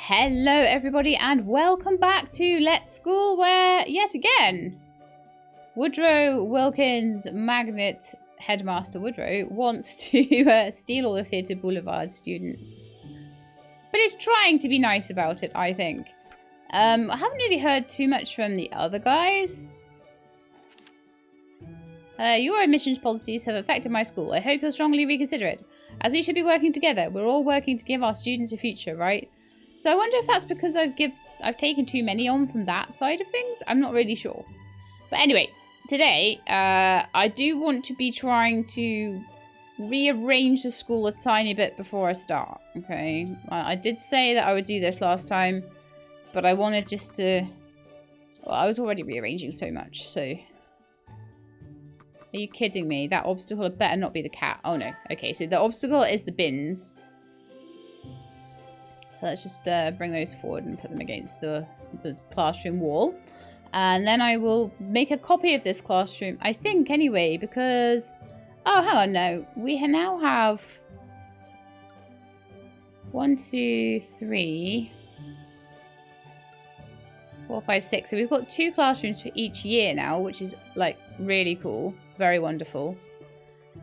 Hello everybody and welcome back to Let's School, where yet again Woodrow Wilkins Magnet Headmaster Woodrow wants to steal all the Theatre Boulevard students. But he's trying to be nice about it, I think. I haven't really heard too much from the other guys. Your admissions policies have affected my school. I hope you'll strongly reconsider it. As we should be working together, we're all working to give our students a future, right? So I wonder if that's because I've taken too many on from that side of things. I'm not really sure. But anyway, today I do want to be trying to rearrange the school a tiny bit before I start. Okay, I did say that I would do this last time, but I wanted just to... Well, I was already rearranging so much, so... Are you kidding me? That obstacle better not be the cat. Oh no. Okay, so the obstacle is the bins. So let's just bring those forward and put them against the classroom wall. And then I will make a copy of this classroom, I think, anyway, because... Oh, hang on, no. We now have... 1, 2, 3... 4, 5, 6. So we've got 2 classrooms for each year now, which is, like, really cool. Very wonderful.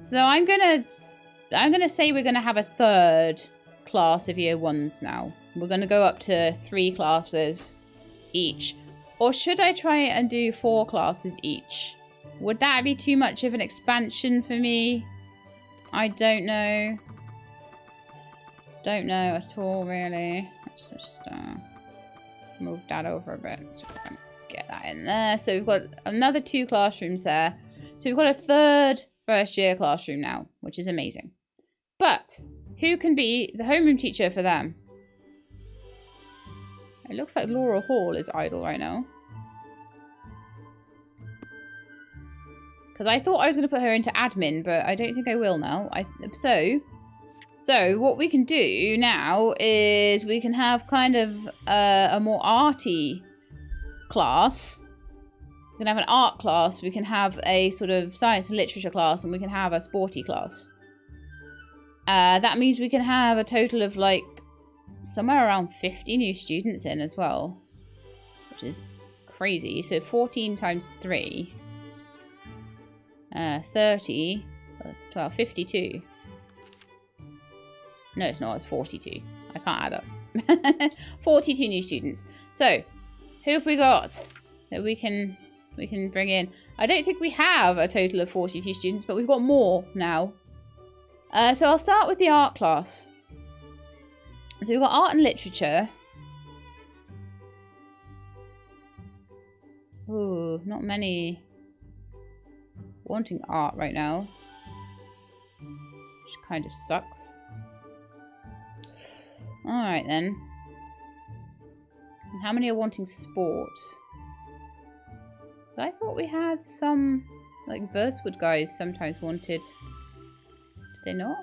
So I'm gonna say we're gonna have a 3rd class of year 1s now. We're gonna go up to 3 classes each. Or should I try and do 4 classes each? Would that be too much of an expansion for me? I don't know. Don't know at all, really. Let's just move that over a bit so we can get that in there. So we've got another 2 classrooms there. So we've got a 3rd first year classroom now, which is amazing. But who can be the homeroom teacher for them? It looks like Laura Hall is idle right now. Because I thought I was going to put her into admin, but I don't think I will now. So what we can do now is we can have kind of a more arty class. We can have an art class, we can have a sort of science and literature class, and we can have a sporty class. That means we can have a total of like somewhere around 50 new students in as well, which is crazy. So 14 times 3, 30 plus 12, 52. No, it's not, it's 42. I can't add up. 42 new students. So, who have we got that we can bring in? I don't think we have a total of 42 students, but we've got more now. So I'll start with the art class. So we've got art and literature. Ooh, not many wanting art right now, which kind of sucks. Alright then. And how many are wanting sport? I thought we had some, like, Versewood guys sometimes wanted. Did they not?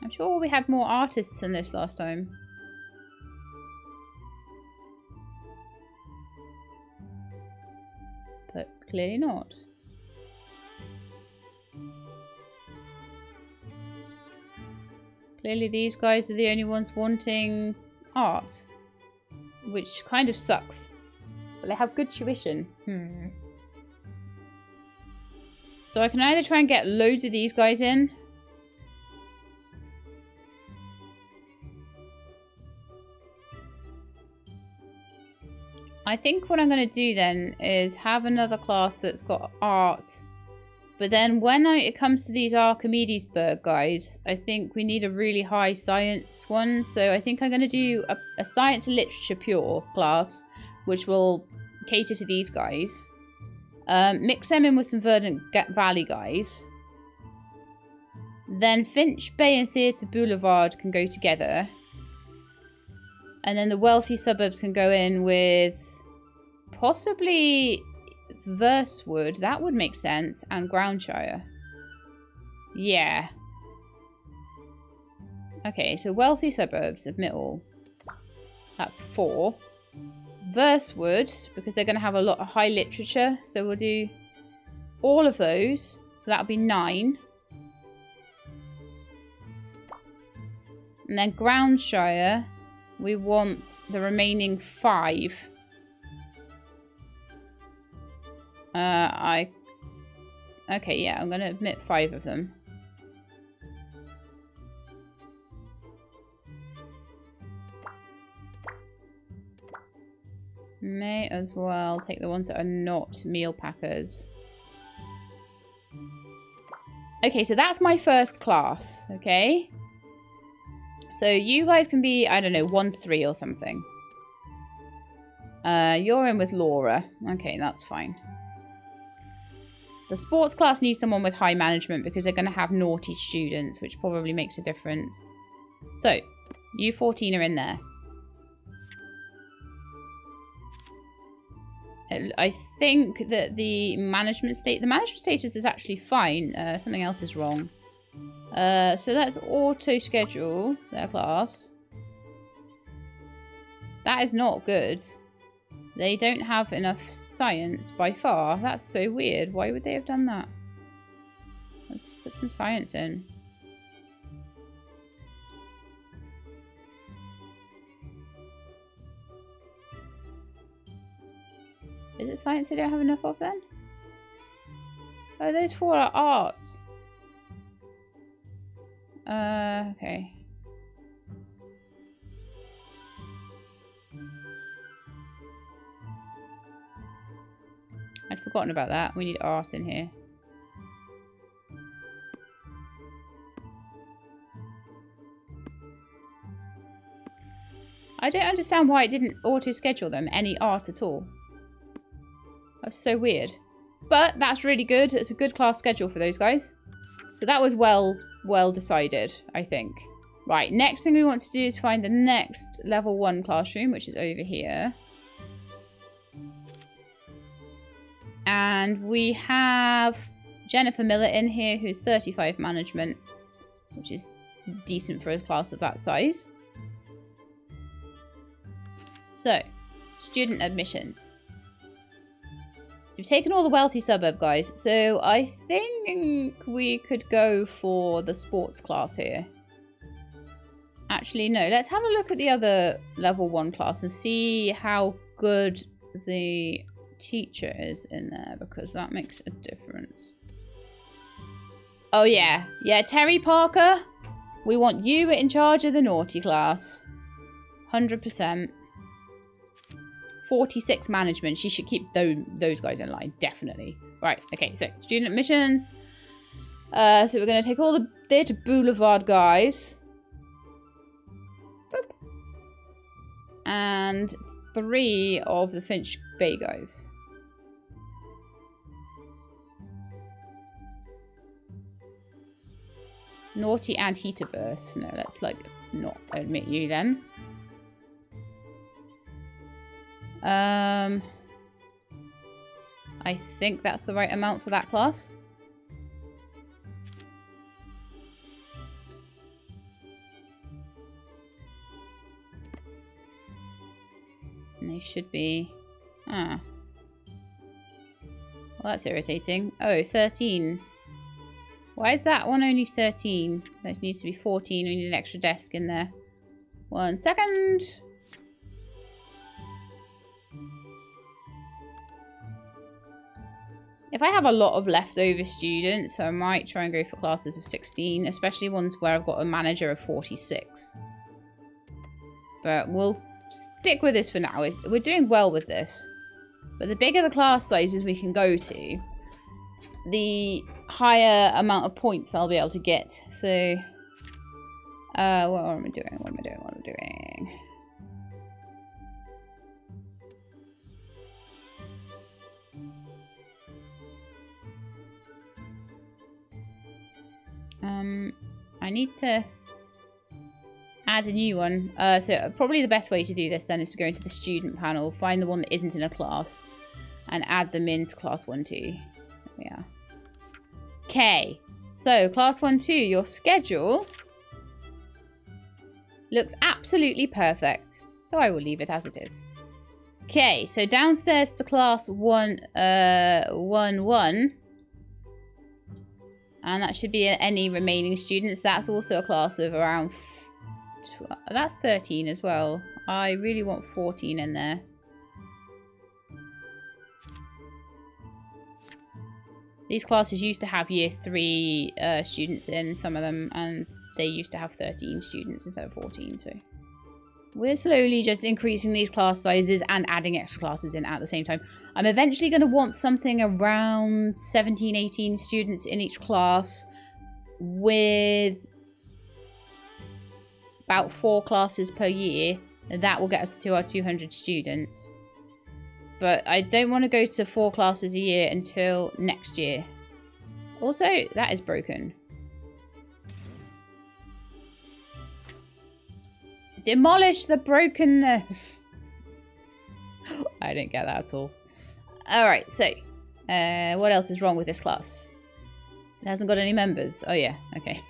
I'm sure we had more artists in this last time. But clearly not. Clearly these guys are the only ones wanting art. Which kind of sucks. But they have good tuition. So I can either try and get loads of these guys in. I think what I'm going to do then is have another class that's got art. But then when it comes to these Archimedesburg guys, I think we need a really high science one. So I think I'm going to do a science and literature pure class, which will cater to these guys. Mix them in with some Verdant Valley guys. Then Finch Bay and Theatre Boulevard can go together. And then the wealthy suburbs can go in with possibly... Versewood, that would make sense, and Groundshire. Yeah. Okay, so wealthy suburbs of Middle. That's 4. Versewood, because they're going to have a lot of high literature, so we'll do all of those. So that'll be 9. And then Groundshire, we want the remaining 5. Okay, yeah, I'm going to admit 5 of them. May as well take the ones that are not meal packers. Okay, so that's my first class, okay? So you guys can be, I don't know, 1-3 or something. You're in with Laura. Okay, that's fine. The sports class needs someone with high management because they're going to have naughty students, which probably makes a difference. So, you 14 are in there. I think that the management status is actually fine. Something else is wrong. So let's auto-schedule their class. That is not good. They don't have enough science by far. That's so weird. Why would they have done that? Let's put some science in. Is it science they don't have enough of then? Oh, those 4 are arts. Okay. I'd forgotten about that. We need art in here. I don't understand why it didn't auto-schedule them any art at all. That's so weird. But that's really good. It's a good class schedule for those guys. So that was well decided, I think. Right, next thing we want to do is find the next level 1 classroom, which is over here. And we have Jennifer Miller in here, who's 35 management, which is decent for a class of that size. So, student admissions. We've taken all the wealthy suburb guys, so I think we could go for the sports class here. Actually, no, let's have a look at the other level 1 class and see how good the teacher is in there, because that makes a difference. Oh yeah, Terry Parker, we want you in charge of the naughty class. 100%. 46 management. She should keep those guys in line, definitely. Right, okay, so student admissions. So we're going to take all the Theatre Boulevard guys. Boop. And 3 of the Finch Bay guys. Naughty and Heaterverse. No, let's like not admit you then. I think that's the right amount for that class. And they should be... Ah. Well, that's irritating. Oh, 13. Why is that one only 13? There needs to be 14. We need an extra desk in there. 1 second. If I have a lot of leftover students, I might try and go for classes of 16, especially ones where I've got a manager of 46. But we'll stick with this for now. We're doing well with this. But the bigger the class sizes we can go to, the higher amount of points I'll be able to get. So, what am I doing? What am I doing? What am I doing? I need to add a new one. So probably the best way to do this then is to go into the student panel, find the one that isn't in a class, and add them into class 1-2. There we are. Okay, so class 1-2, your schedule looks absolutely perfect. So I will leave it as it is. Okay, so downstairs to class 1-1. And that should be any remaining students. That's also a class of around That's 13 as well. I really want 14 in there. These classes used to have year 3 students in, some of them, and they used to have 13 students instead of 14, so... We're slowly just increasing these class sizes and adding extra classes in at the same time. I'm eventually going to want something around 17, 18 students in each class with about 4 classes per year. That will get us to our 200 students. But I don't want to go to 4 classes a year until next year. Also, that is broken. Demolish the brokenness. I don't get that at all. Alright, so. What else is wrong with this class? It hasn't got any members. Oh yeah, okay.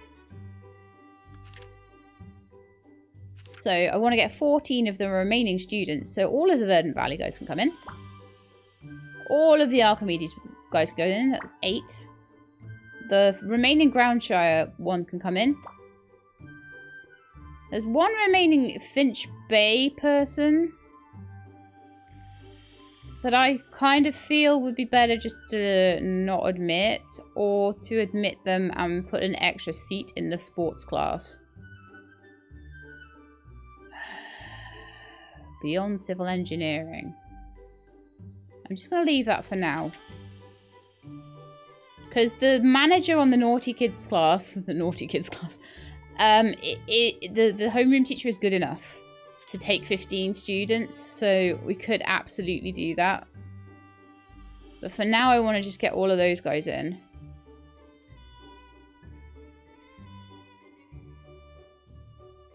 So I want to get 14 of the remaining students. So all of the Verdant Valley guys can come in. All of the Archimedes guys can go in. That's 8. The remaining Groundshire one can come in. There's one remaining Finch Bay person that I kind of feel would be better just to not admit, or to admit them and put an extra seat in the sports class. Beyond civil engineering. I'm just going to leave that for now. Because the manager on the Naughty Kids class, the homeroom teacher is good enough to take 15 students, so we could absolutely do that. But for now, I want to just get all of those guys in.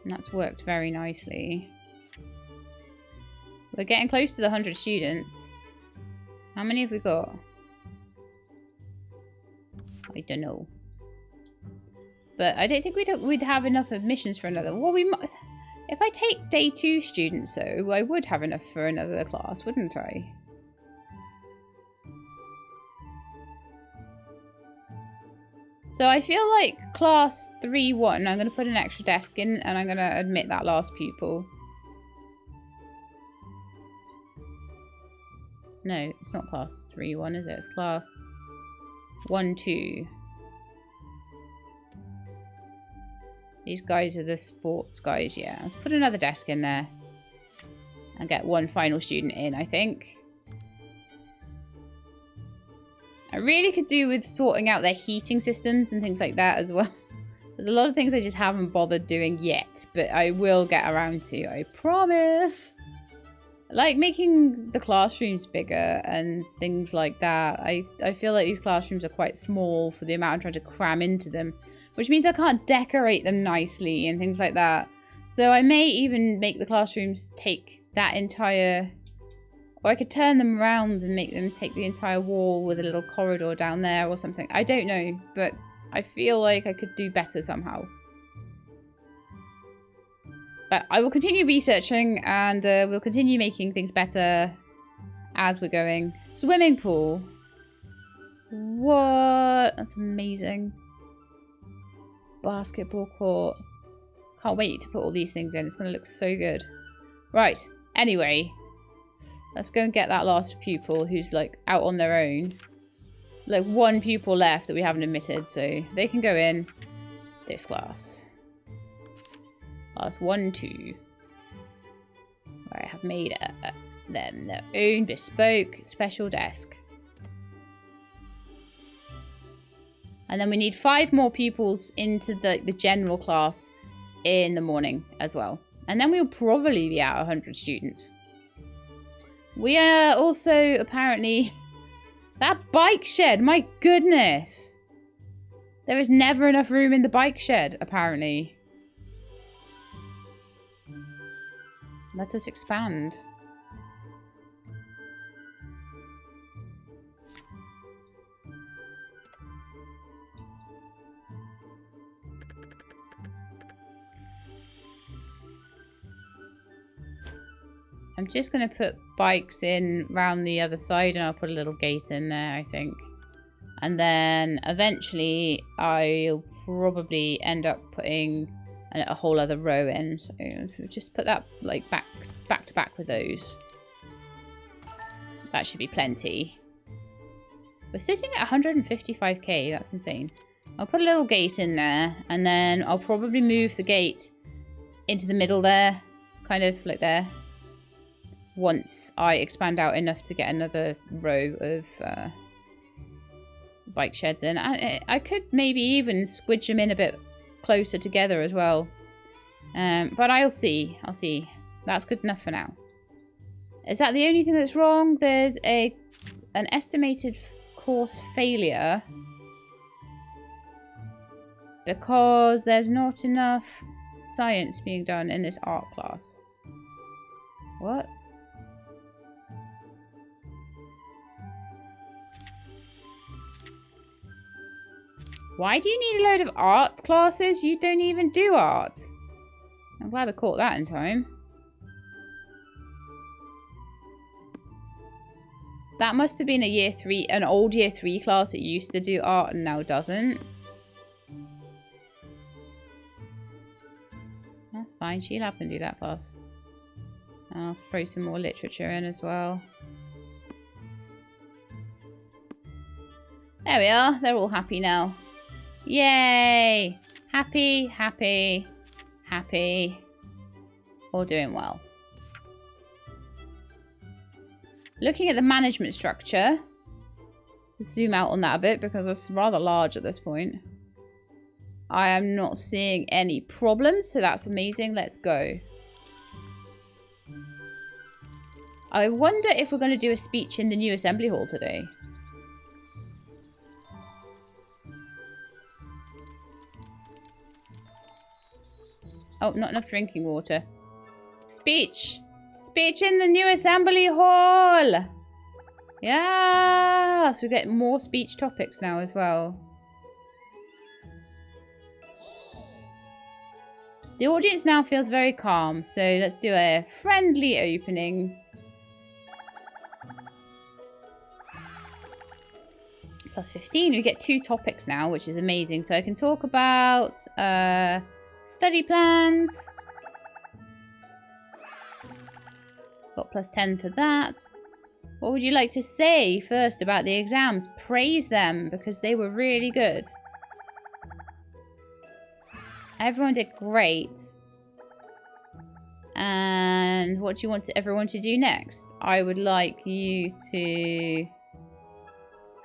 And that's worked very nicely. We're getting close to the 100 students. How many have we got? I don't know. But I don't think we'd have enough admissions for another. Well, we might. If I take day 2 students, though, I would have enough for another class, wouldn't I? So I feel like class 3-1, I'm going to put an extra desk in, and I'm going to admit that last pupil. No, it's not class 3-1, is it? It's class 1-2. These guys are the sports guys, yeah. Let's put another desk in there. And get one final student in, I think. I really could do with sorting out their heating systems and things like that as well. There's a lot of things I just haven't bothered doing yet, but I will get around to, I promise. Like making the classrooms bigger and things like that. I feel like these classrooms are quite small for the amount I'm trying to cram into them. Which means I can't decorate them nicely and things like that. So I may even make the classrooms take that entire... Or I could turn them around and make them take the entire wall with a little corridor down there or something. I don't know, but I feel like I could do better somehow. But I will continue researching and we'll continue making things better as we're going. Swimming pool. What? That's amazing. Basketball court. Can't wait to put all these things in. It's going to look so good. Right. Anyway. Let's go and get that last pupil who's like out on their own. Like 1 pupil left that we haven't admitted. So they can go in this class. Class 1-2. Where I have made them their own bespoke special desk. And then we need 5 more pupils into the general class in the morning as well. And then we'll probably be at 100 students. We are also apparently... That bike shed, my goodness. There is never enough room in the bike shed, apparently. Let us expand. I'm just going to put bikes in round the other side and I'll put a little gate in there, I think. And then eventually I'll probably end up putting and a whole other row in. So just put that like back to back with those. That should be plenty. We're sitting at 155k. That's insane. I'll put a little gate in there, and then I'll probably move the gate into the middle there, kind of like there. Once I expand out enough to get another row of bike sheds in. I could maybe even squidge them in a bit closer together as well. But I'll see. I'll see. That's good enough for now. Is that the only thing that's wrong? There's an estimated course failure. Because there's not enough science being done in this art class. What? Why do you need a load of art classes? You don't even do art. I'm glad I caught that in time. That must have been an old year 3 class that used to do art and now doesn't. That's fine. She'll have to do that class. I'll throw some more literature in as well. There we are. They're all happy now. Yay! Happy, happy, happy. All doing well. Looking at the management structure. Zoom out on that a bit because it's rather large at this point. I am not seeing any problems, so that's amazing. Let's go. I wonder if we're going to do a speech in the new assembly hall today. Oh, not enough drinking water. Speech! Speech in the new assembly hall! Yes! We get more speech topics now as well. The audience now feels very calm, so let's do a friendly opening. Plus 15. We get 2 topics now, which is amazing. So I can talk about study plans. Got plus 10 for that. What would you like to say first about the exams? Praise them because they were really good. Everyone did great. And what do you want everyone to do next? I would like you to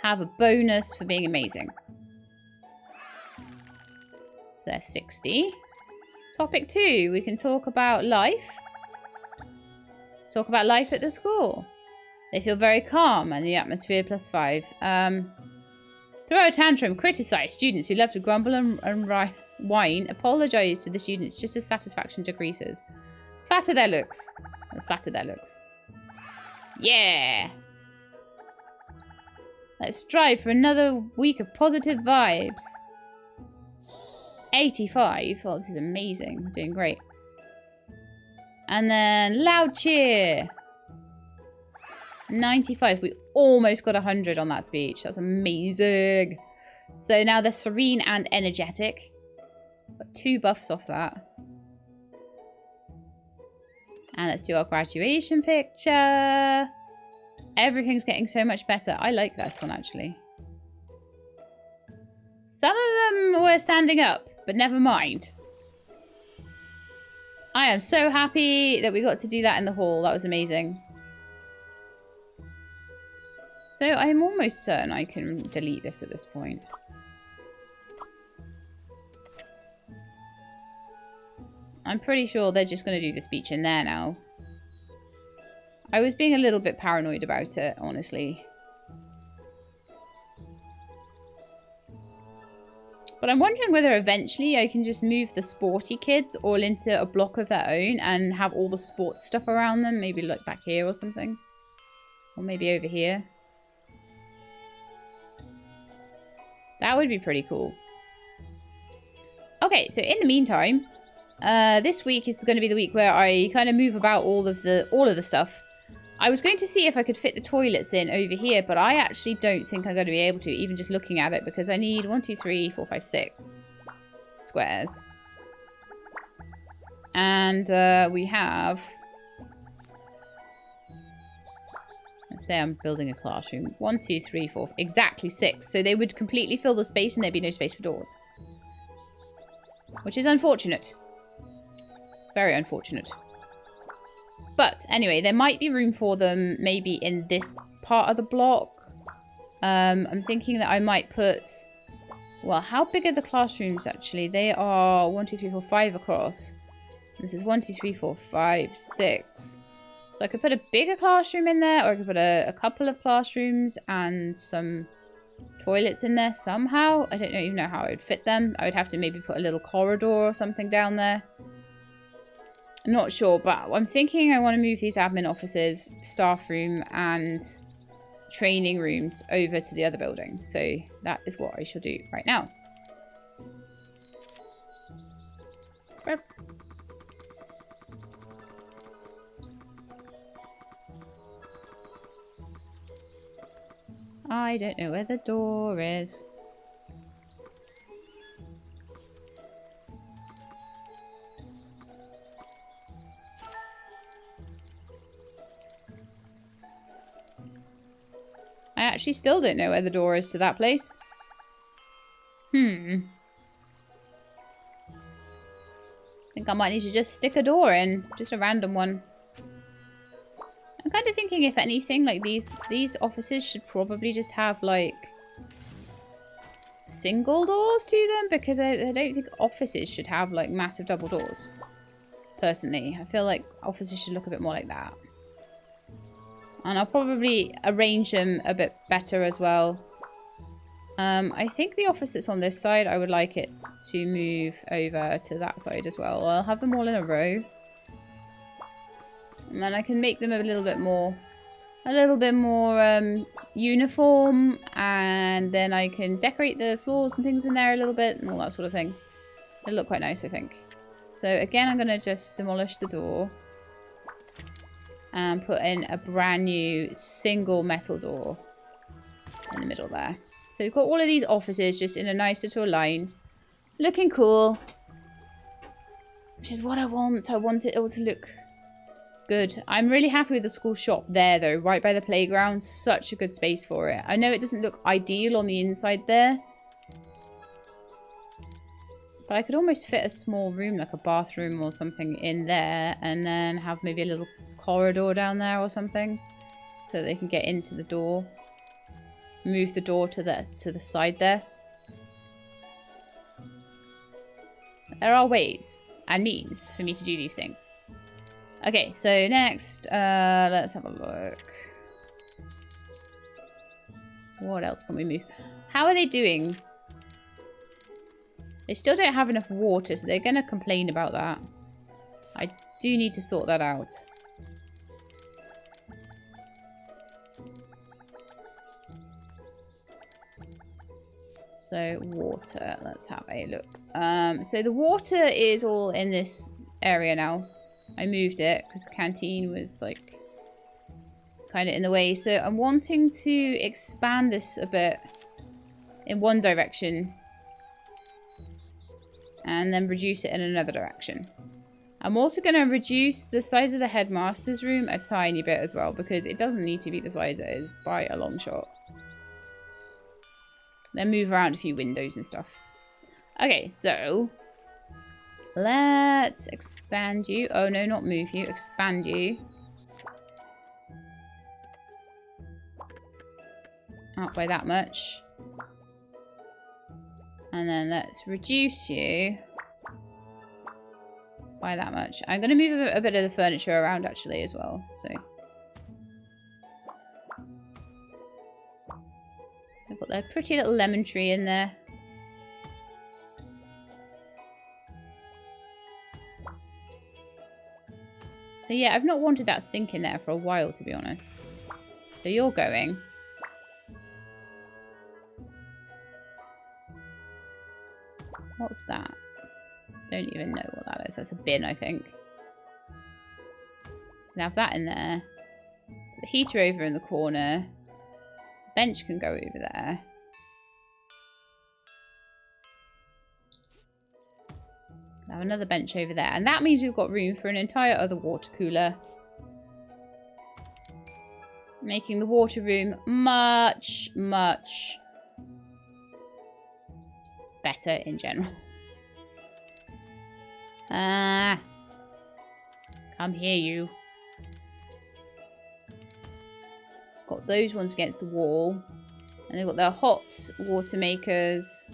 have a bonus for being amazing. So there's 60. Topic 2, we can talk about life. Talk about life at the school. They feel very calm and the atmosphere plus 5. Throw a tantrum, criticize students who love to grumble and whine. Apologize to the students just as satisfaction decreases. Flatter their looks. Flatter their looks. Yeah! Let's strive for another week of positive vibes. 85. Oh, this is amazing. We're doing great. And then loud cheer. 95. We almost got 100 on that speech. That's amazing. So now they're serene and energetic. Got 2 buffs off that. And let's do our graduation picture. Everything's getting so much better. I like this one, actually. Some of them were standing up, but never mind. I am so happy that we got to do that in the hall. That was amazing. So I'm almost certain I can delete this at this point. I'm pretty sure they're just going to do the speech in there now. I was being a little bit paranoid about it, honestly. But I'm wondering whether eventually I can just move the sporty kids all into a block of their own and have all the sports stuff around them. Maybe like back here or something. Or maybe over here. That would be pretty cool. Okay, so in the meantime, this week is going to be the week where I kind of move about all of the stuff. I was going to see if I could fit the toilets in over here, but I actually don't think I'm going to be able to, even just looking at it, because I need 1, 2, 3, 4, 5, 6 squares. And we have... Let's say I'm building a classroom. 1, 2, 3, 4... Exactly 6. So they would completely fill the space and there'd be no space for doors. Which is unfortunate. Very unfortunate. But anyway, there might be room for them maybe in this part of the block. I'm thinking that I might put... Well, how big are the classrooms actually? They are 1, 2, 3, 4, 5 across. This is 1, 2, 3, 4, 5, 6. So I could put a bigger classroom in there, or I could put a couple of classrooms and some toilets in there somehow. I don't even know how I would fit them. I would have to maybe put a little corridor or something down there. I'm not sure, but I'm thinking I want to move these admin offices, staff room, and training rooms over to the other building. So that is what I shall do right now. I don't know where the door is. I actually still don't know where the door is to that place. I think I might need to just stick a door in. Just a random one. I'm kind of thinking, if anything, like these offices should probably just have, like, single doors to them. Because I don't think offices should have, like, massive double doors. Personally. I feel like offices should look a bit more like that. And I'll probably arrange them a bit better as well. I think the office that's on this side, I would like it to move over to that side as well. I'll have them all in a row. And then I can make them a little bit more uniform. And then I can decorate the floors and things in there a little bit and all that sort of thing. It'll look quite nice, I think. So again, I'm going to just demolish the door. And put in a brand new single metal door in the middle there. So we've got all of these offices just in a nice little line. Looking cool. Which is what I want. I want it all to look good. I'm really happy with the school shop there though, right by the playground. Such a good space for it. I know it doesn't look ideal on the inside there. But I could almost fit a small room, like a bathroom or something in there. And then have maybe a little corridor down there or something, so they can get into the door. Move the door to the side there. There are ways and means for me to do these things. Okay, so next, let's have a look. What else can we move? How are they doing? They still don't have enough water, so they're going to complain about that. I do need to sort that out. So water, let's have a look. So the water is all in this area now. I moved it because the canteen was like kind of in the way. So I'm wanting to expand this a bit in one direction and then reduce it in another direction. I'm also going to reduce the size of the headmaster's room a tiny bit as well, because it doesn't need to be the size it is by a long shot. Then move around a few windows and stuff. Okay, so let's expand you. Oh no, not move you, expand you. Out by that much. And then let's reduce you by that much. I'm going to move a bit of the furniture around actually as well. So I've got that pretty little lemon tree in there. So yeah, I've not wanted that sink in there for a while, to be honest. So you're going. What's that? Don't even know what that is. That's a bin, I think. So have that in there. Put the heater over in the corner. Bench can go over there. Have another bench over there. And that means we've got room for an entire other water cooler. Making the water room much, much better in general. Come here, you. Got those ones against the wall. And they've got their hot water makers.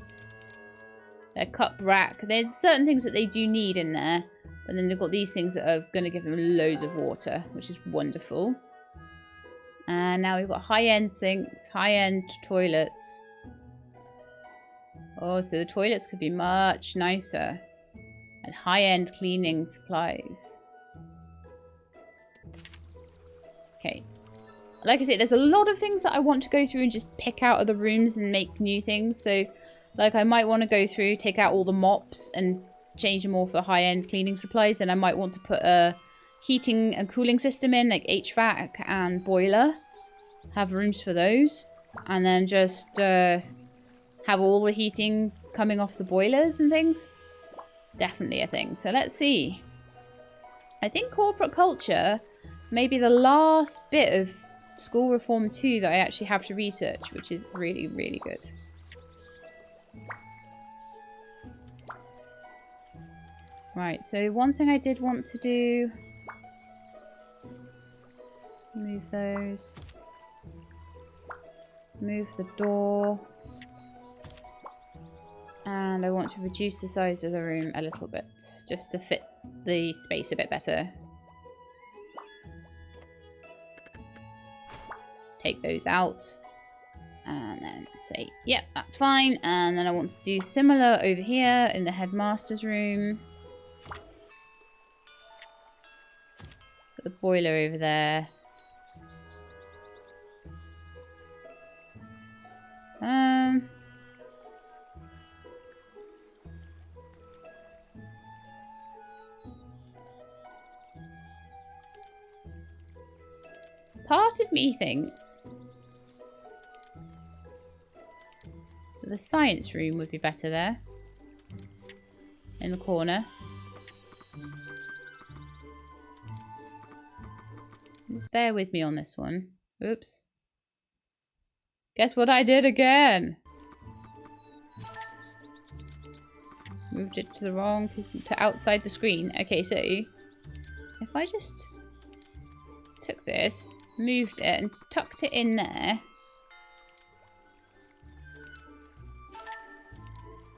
Their cup rack. There's certain things that they do need in there. But then they've got these things that are going to give them loads of water, which is wonderful. And now we've got high-end sinks, high-end toilets. Oh, so the toilets could be much nicer. And high-end cleaning supplies. Okay. Like I say, there's a lot of things that I want to go through and just pick out of the rooms and make new things. So, like, I might want to go through, take out all the mops and change them all for high-end cleaning supplies. Then I might want to put a heating and cooling system in, like HVAC and boiler. Have rooms for those. And then just have all the heating coming off the boilers and things. Definitely a thing. So let's see. I think corporate culture may be the last bit of School Reform 2 that I actually have to research, which is really, really good. Right, so one thing I did want to do... Move those. Move the door. And I want to reduce the size of the room a little bit, just to fit the space a bit better. Take those out and then say, yep, that's fine. And then I want to do similar over here in the headmaster's room. Put the boiler over there. Part of me thinks the science room would be better there. In the corner. Just bear with me on this one. Oops. Guess what I did again? Moved it to the wrong, to outside the screen. Okay, so if I just took this, moved it and tucked it in there.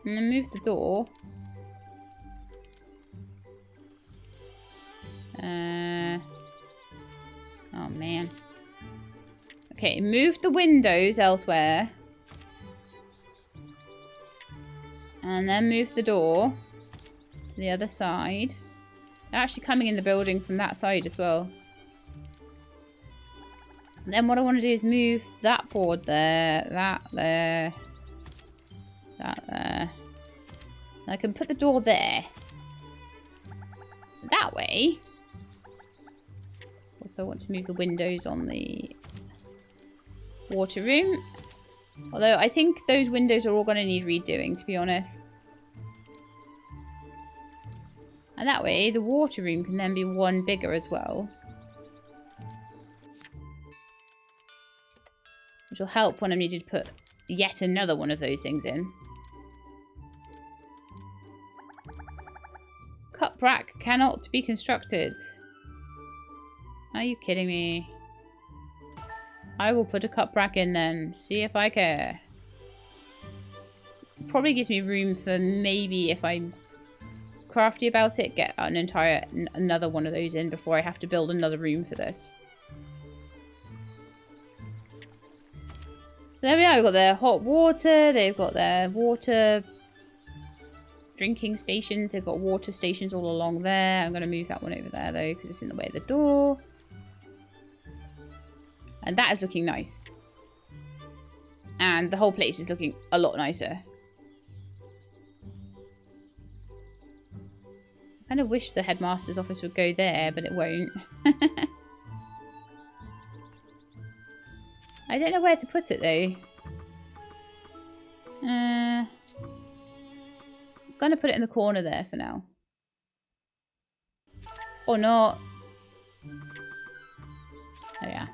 And then moved the door. Oh man. Okay, move the windows elsewhere. And then move the door to the other side. They're actually coming in the building from that side as well. And then what I want to do is move that board there, that there, that there. And I can put the door there. That way. Also I want to move the windows on the water room. Although I think those windows are all going to need redoing, to be honest. And that way the water room can then be one bigger as well. Which will help when I'm needed to put yet another one of those things in. Cup rack cannot be constructed. Are you kidding me? I will put a cup rack in then. See if I care. Probably gives me room for maybe, if I'm crafty about it, get another one of those in before I have to build another room for this. There we are, we've got their hot water, they've got their water drinking stations, they've got water stations all along there. I'm going to move that one over there though, because it's in the way of the door. And that is looking nice. And the whole place is looking a lot nicer. I kind of wish the headmaster's office would go there, but it won't. I don't know where to put it though. I'm gonna put it in the corner there for now. Or not. Oh, yeah.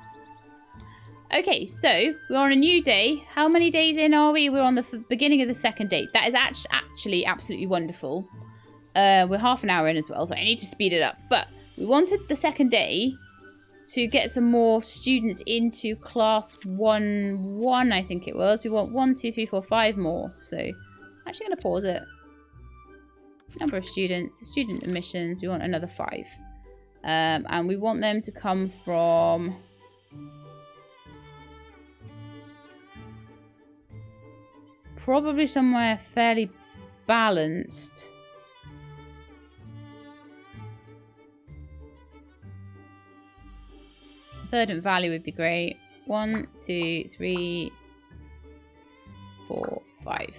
Okay, so we're on a new day. How many days in are we? We're on the beginning of the second day. That is actually absolutely wonderful. We're half an hour in as well, so I need to speed it up. But we wanted the second day to get some more students into class 1-1, I think it was. We want 1, 2, 3, 4, 5 more. So I'm actually going to pause it. Number of students, student admissions, we want another 5. And we want them to come from... probably somewhere fairly balanced. Verdant Valley would be great. 1, 2, 3, 4, 5.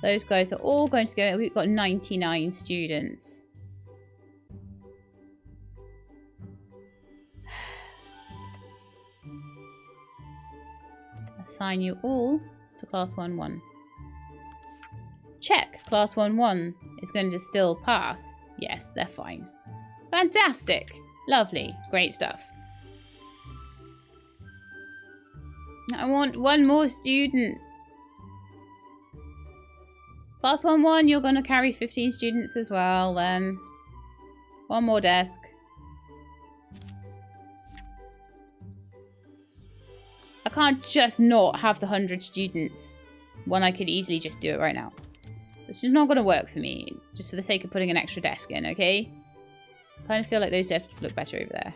Those guys are all going to go. We've got 99 students. Assign you all to class 1-1. Check. Class 1-1 is going to still pass. Yes, they're fine. Fantastic. Lovely. Great stuff. I want one more student. Class 1-1, you're going to carry 15 students as well, then. One more desk. I can't just not have the 100 students when I could easily just do it right now. It's just not going to work for me, just for the sake of putting an extra desk in, okay? I kind of feel like those desks look better over there.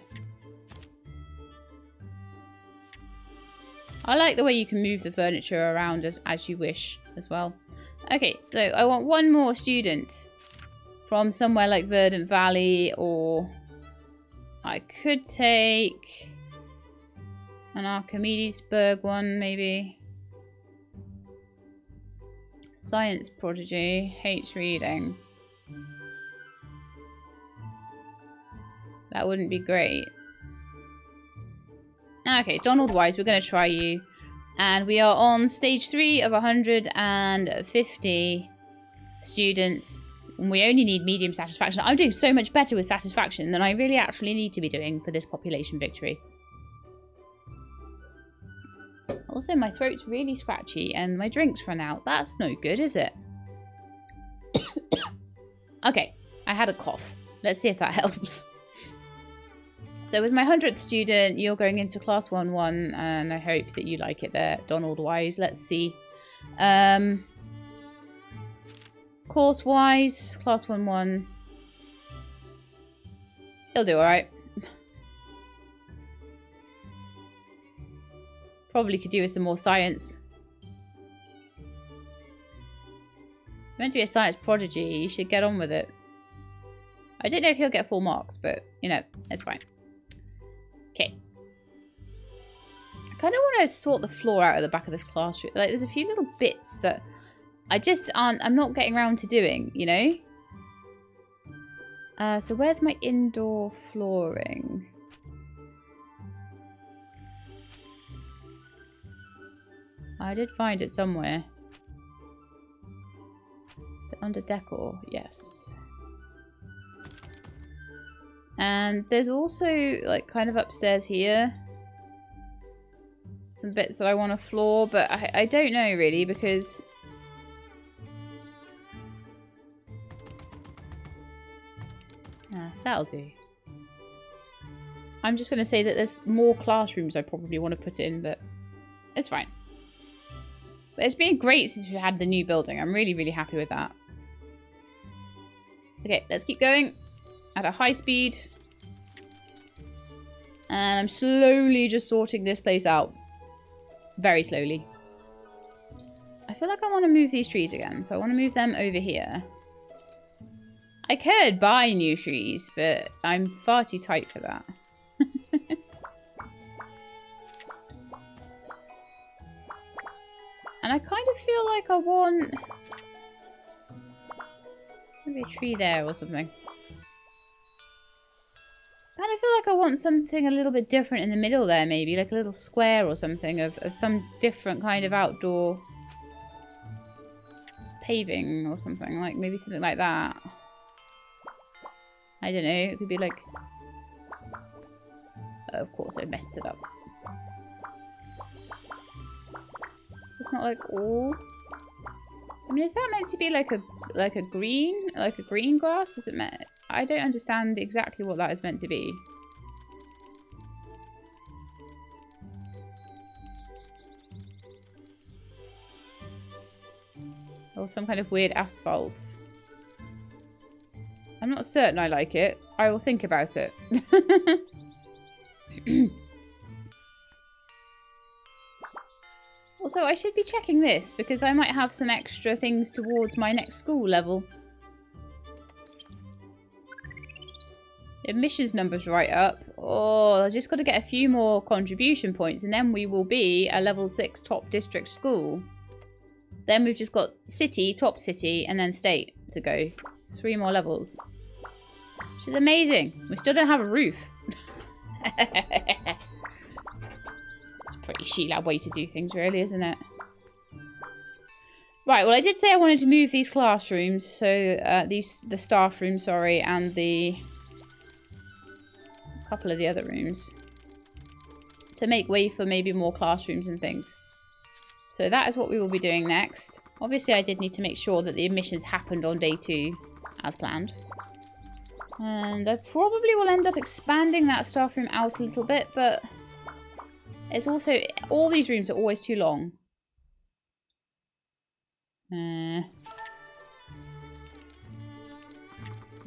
I like the way you can move the furniture around as you wish as well. Okay, so I want one more student from somewhere like Verdant Valley, or I could take an Archimedesburg one, maybe. Science prodigy, hates reading. That wouldn't be great. Okay, Donald Wise, we're going to try you. And we are on stage 3 of 150 students. And we only need medium satisfaction. I'm doing so much better with satisfaction than I really actually need to be doing for this population victory. Also, my throat's really scratchy and my drink's run out. That's no good, is it? Okay, I had a cough. Let's see if that helps. So with my 100th student, you're going into class 1-1, and I hope that you like it there, Donald Wise. Let's see. Course-wise, class 1-1. He'll do alright. Probably could do with some more science. You're meant to be a science prodigy. You should get on with it. I don't know if he'll get full marks, but, you know, it's fine. Okay. I kind of want to sort the floor out at the back of this classroom. Like, there's a few little bits that I just I'm not getting around to doing, you know? So where's my indoor flooring? I did find it somewhere. Is it under decor? Yes. And there's also, like, kind of upstairs here, some bits that I want to floor, but I don't know really, because that'll do. I'm just going to say that there's more classrooms I probably want to put in, but it's fine. But it's been great since we had the new building. I'm really, really happy with that. Okay, let's keep going at a high speed. And I'm slowly just sorting this place out. Very slowly. I feel like I want to move these trees again. So I want to move them over here. I could buy new trees, but I'm far too tight for that. And I kind of feel like I want maybe a tree there or something. I kind of feel like I want something a little bit different in the middle there, maybe. Like a little square or something of some different kind of outdoor paving or something. Like, maybe something like that. I don't know. It could be like... Oh, of course, I messed it up. So it's not like all... I mean, is that meant to be like a green grass? Is it meant... I don't understand exactly what that is meant to be. Or some kind of weird asphalt. I'm not certain I like it. I will think about it. Also, I should be checking this because I might have some extra things towards my next school level. Admissions numbers right up. Oh, I just got to get a few more contribution points and then we will be a level 6 top district school. Then we've just got city, top city, and then state to go. 3 more levels. Which is amazing. We still don't have a roof. It's a pretty Sheelab way to do things, really, isn't it? Right, well, I did say I wanted to move these classrooms. So, the staff room, sorry, and the... couple of the other rooms. To make way for maybe more classrooms and things. So that is what we will be doing next. Obviously, I did need to make sure that the admissions happened on day 2 as planned. And I probably will end up expanding that staff room out a little bit, but it's also... all these rooms are always too long. They're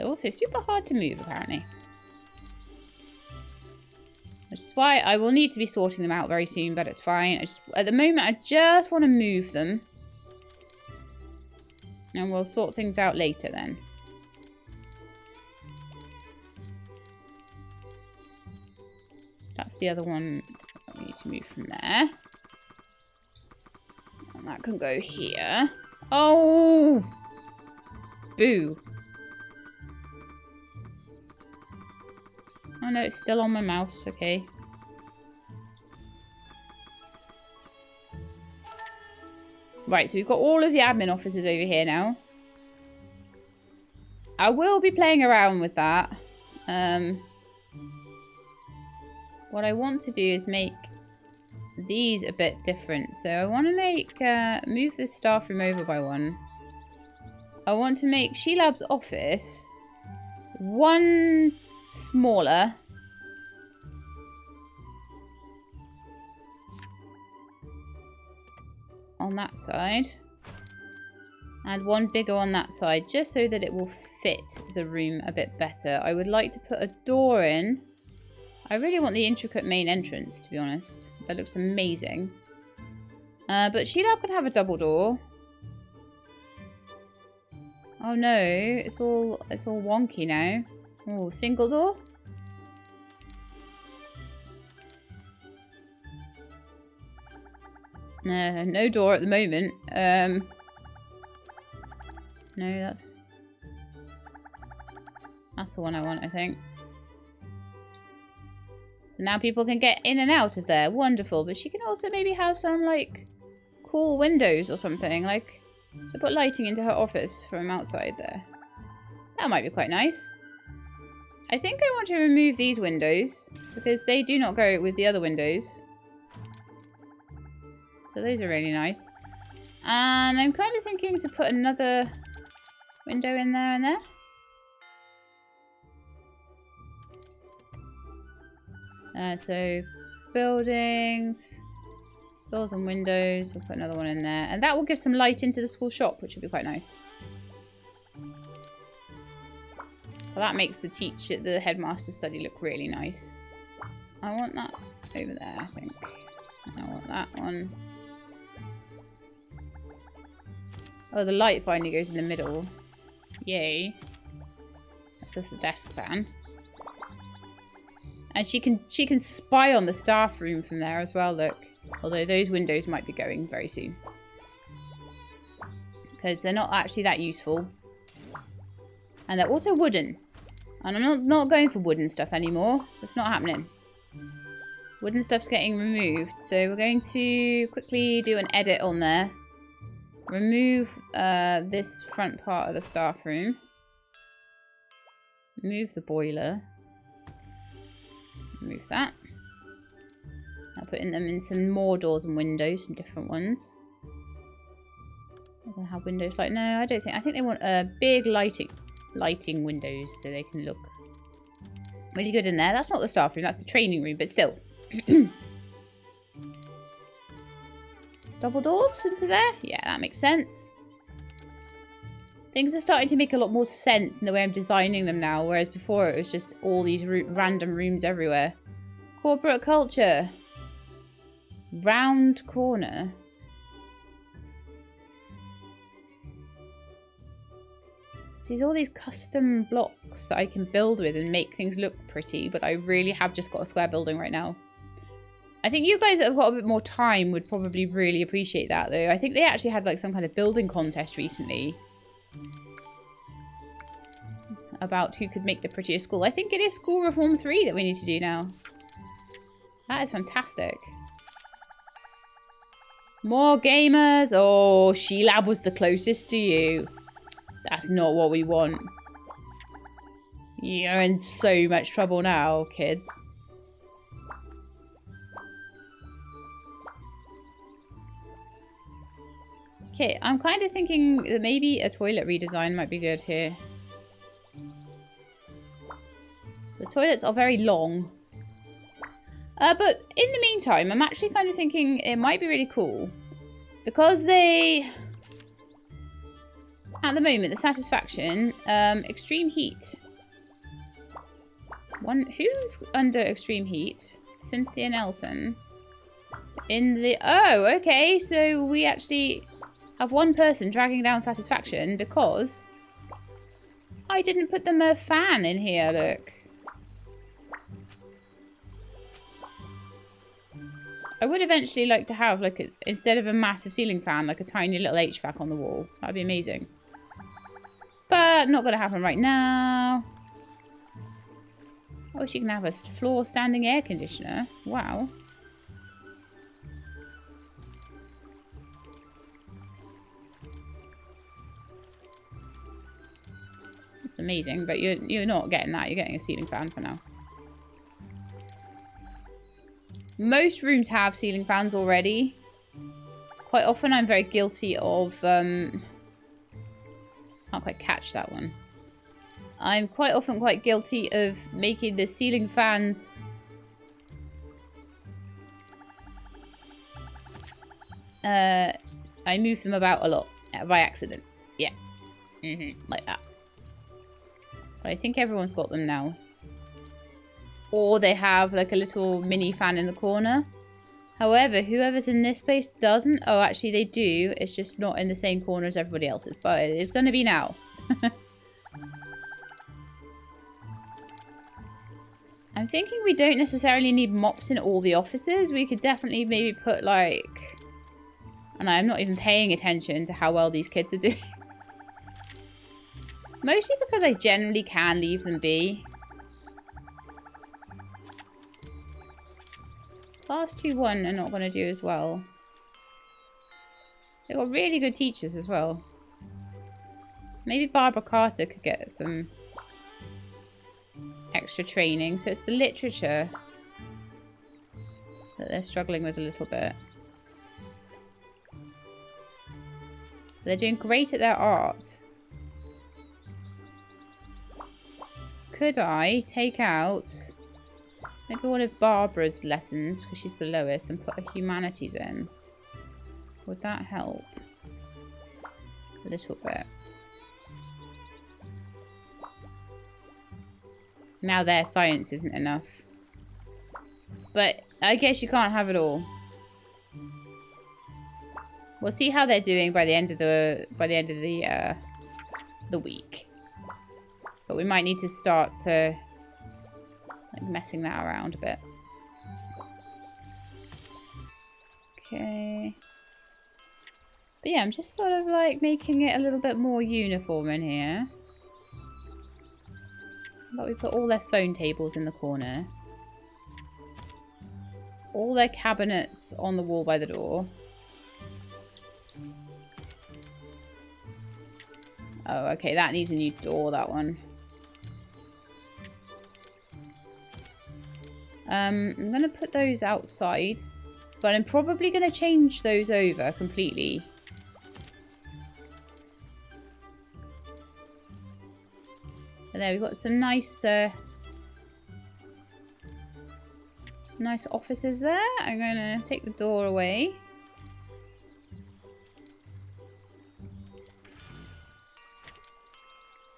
also super hard to move, apparently. Which is why I will need to be sorting them out very soon, but it's fine. At the moment, I just want to move them. And we'll sort things out later then. That's the other one that we need to move from there. And that can go here. Oh! Boo. Oh no, it's still on my mouse. Okay. Right, so we've got all of the admin offices over here now. I will be playing around with that. What I want to do is make these a bit different. So I want to make, move the staff room over by 1. I want to make Sheelab's office 1 smaller. On that side. And 1 bigger on that side, just so that it will fit the room a bit better. I would like to put a door in. I really want the intricate main entrance, to be honest. That looks amazing. But Sheelab can have a double door. Oh no, it's all wonky now. Oh, single door? No door at the moment. No, that's the one I want, I think. So now people can get in and out of there. Wonderful. But she can also maybe have some, like, cool windows or something. Like, to put lighting into her office from outside there. That might be quite nice. I think I want to remove these windows, because they do not go with the other windows. So those are really nice. And I'm kind of thinking to put another window in there and there. So buildings, doors and windows. We'll put another one in there. And that will give some light into the school shop, which will be quite nice. Well, that makes the headmaster study look really nice. I want that over there, I think. I want that one. Oh, the light finally goes in the middle. Yay. That's just the desk fan. And she can spy on the staff room from there as well, look. Although those windows might be going very soon. Because they're not actually that useful. And they're also wooden. And I'm not going for wooden stuff anymore. That's not happening. Wooden stuff's getting removed. So we're going to quickly do an edit on there. Remove this front part of the staff room. Move the boiler. Remove that. I'll put in them in some more doors and windows, some different ones. They'll have windows like no, I don't think. I think they want big lighting windows so they can look really good in there. That's not the staff room, that's the training room, but still. Double doors into there? Yeah, that makes sense. Things are starting to make a lot more sense in the way I'm designing them now, whereas before it was just all these random rooms everywhere. Corporate culture. Round corner. So there's all these custom blocks that I can build with and make things look pretty, but I really have just got a square building right now. I think you guys that have got a bit more time would probably really appreciate that, though. I think they actually had like some kind of building contest recently about who could make the prettiest school. I think it is School Reform 3 that we need to do now. That is fantastic. More gamers. Oh, She-Lab was the closest to you. That's not what we want. You're in so much trouble now, kids. Okay, I'm kind of thinking that maybe a toilet redesign might be good here. The toilets are very long. But in the meantime, I'm actually kind of thinking it might be really cool. Because they... At the moment, the satisfaction, extreme heat. Who's under extreme heat? Cynthia Nelson. In the... Oh, okay. So we actually have one person dragging down satisfaction because I didn't put them a fan in here, look. I would eventually like to have, like, instead of a massive ceiling fan, like a tiny little HVAC on the wall. That'd be amazing. But not going to happen right now. Oh, she can have a floor standing air conditioner. Wow. That's amazing, but you're not getting that. You're getting a ceiling fan for now. Most rooms have ceiling fans already. Quite often I'm very guilty of... can't quite catch that one. I'm quite often quite guilty of making the ceiling fans... I move them about a lot by accident. Yeah. Like that. But I think everyone's got them now. Or they have like a little mini fan in the corner. However, whoever's in this space doesn't. Oh, actually they do. It's just not in the same corner as everybody else's. But it's going to be now. I'm thinking we don't necessarily need mops in all the offices. We could definitely maybe put like... And I'm not even paying attention to how well these kids are doing. Mostly because I generally can leave them be. Class 2-1 are not going to do as well. They've got really good teachers as well. Maybe Barbara Carter could get some extra training. So it's the literature that they're struggling with a little bit. They're doing great at their art. Could I take out... maybe one of Barbara's lessons, because she's the lowest, and put a humanities in? Would that help? A little bit. Now their science isn't enough. But I guess you can't have it all. We'll see how they're doing by the end of the week. But we might need to start to like messing that around a bit. Okay. But yeah, I'm just sort of like making it a little bit more uniform in here. But we put all their phone tables in the corner. All their cabinets on the wall by the door. Oh, okay, that needs a new door, that one. I'm going to put those outside, but I'm probably going to change those over completely. And there we've got some nice nice offices there. I'm going to take the door away.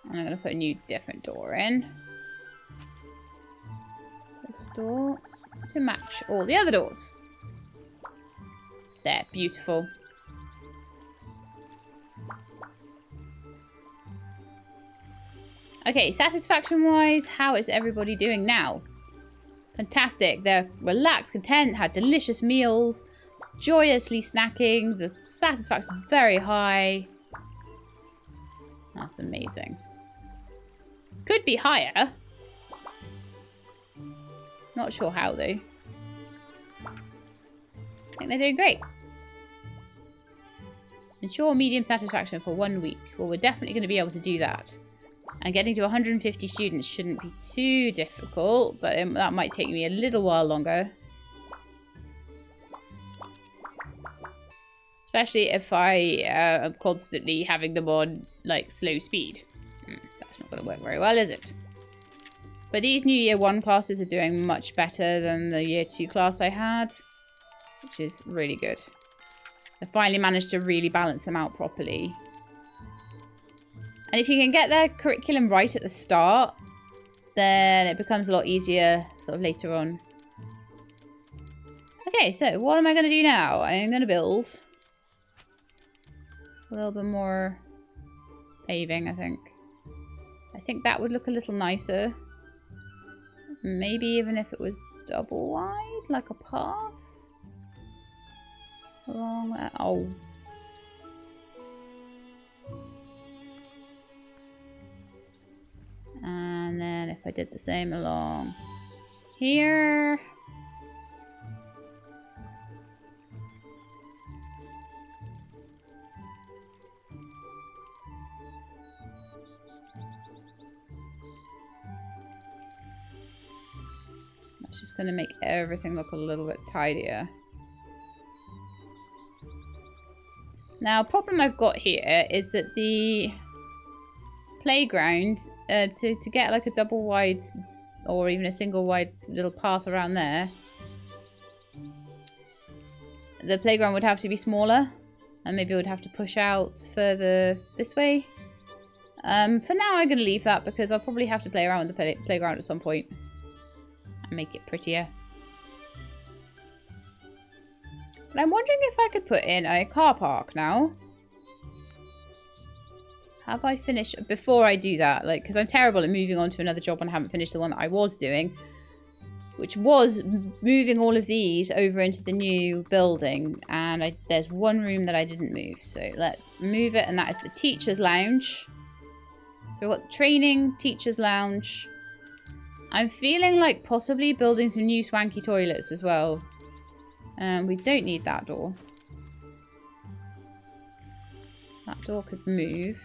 And I'm going to put a new different door in. This door to match all the other doors. There, beautiful. Okay, satisfaction-wise, how is everybody doing now? Fantastic. They're relaxed, content, had delicious meals, joyously snacking. The satisfaction is very high. That's amazing. Could be higher. Not sure how, though. I think they're doing great. Ensure medium satisfaction for 1 week. Well, we're definitely going to be able to do that. And getting to 150 students shouldn't be too difficult, but that might take me a little while longer. Especially if I am constantly having them on, like, slow speed. That's not going to work very well, is it? But these new Year 1 classes are doing much better than the Year 2 class I had, which is really good. I finally managed to really balance them out properly. And if you can get their curriculum right at the start, then it becomes a lot easier sort of later on. Okay, so what am I going to do now? I'm going to build a little bit more paving, I think. I think that would look a little nicer. Maybe even if it was double wide, like a path along there. Oh. And then if I did the same along here. That's just going to make everything look a little bit tidier. Now, problem I've got here is that the playground, to get like a double wide or even a single wide little path around there, the playground would have to be smaller, and maybe it would have to push out further this way. For now, I'm going to leave that because I'll probably have to play around with the playground at some point and make it prettier. But I'm wondering if I could put in a car park now. Have I finished? Before I do that, like, because I'm terrible at moving on to another job and I haven't finished the one that I was doing, which was moving all of these over into the new building. And there's one room that I didn't move, so let's move it, and that is the teacher's lounge. So we've got training, teacher's lounge. I'm feeling like possibly building some new swanky toilets as well. We don't need that door. That door could move.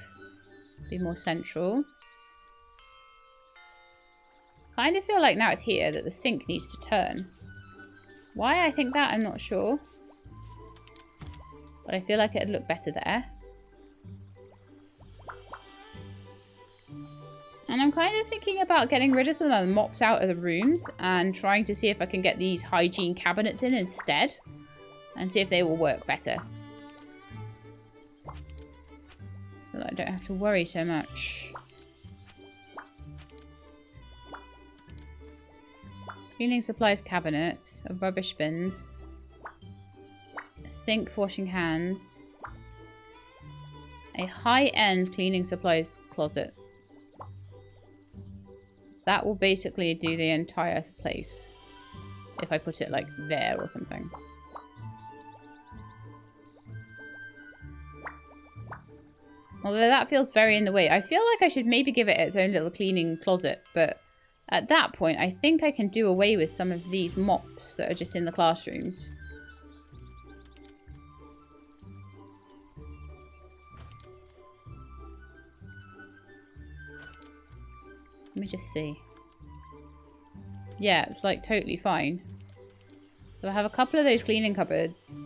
Be more central. Kind of feel like now it's here that the sink needs to turn. Why I think that, I'm not sure. But I feel like it'd look better there. And I'm kind of thinking about getting rid of some of the mops out of the rooms and trying to see if I can get these hygiene cabinets in instead. And see if they will work better. So that I don't have to worry so much. Cleaning supplies cabinet, of rubbish bins, a sink for washing hands, a high-end cleaning supplies closet. That will basically do the entire place. If I put it like there or something. Although that feels very in the way. I feel like I should maybe give it its own little cleaning closet. But at that point, I think I can do away with some of these mops that are just in the classrooms. Let me just see. Yeah, it's like totally fine. So I have a couple of those cleaning cupboards.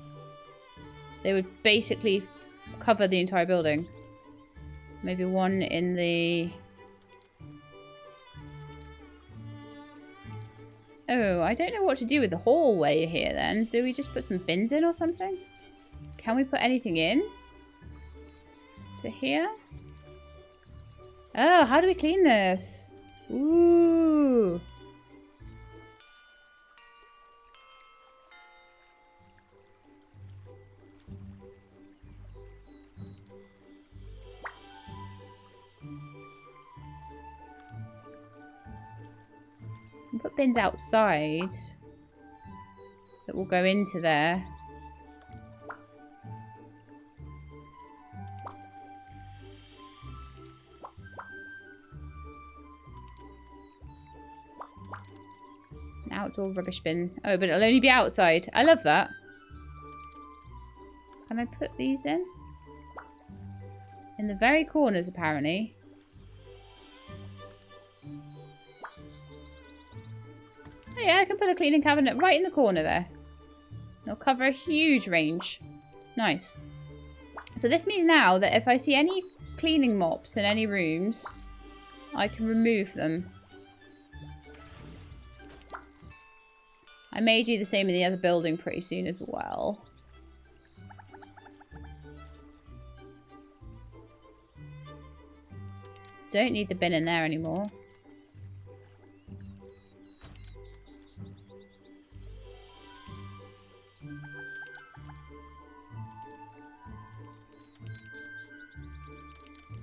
They would basically cover the entire building. Maybe one in the... Oh, I don't know what to do with the hallway here then. Do we just put some bins in or something? Can we put anything in? To here? Oh, how do we clean this? Ooh. Put bins outside that will go into there. An outdoor rubbish bin. Oh, but it'll only be outside. I love that. Can I put these in? In the very corners, apparently. Oh yeah, I can put a cleaning cabinet right in the corner there. It'll cover a huge range. Nice. So this means now that if I see any cleaning mops in any rooms, I can remove them. I may do the same in the other building pretty soon as well. Don't need the bin in there anymore.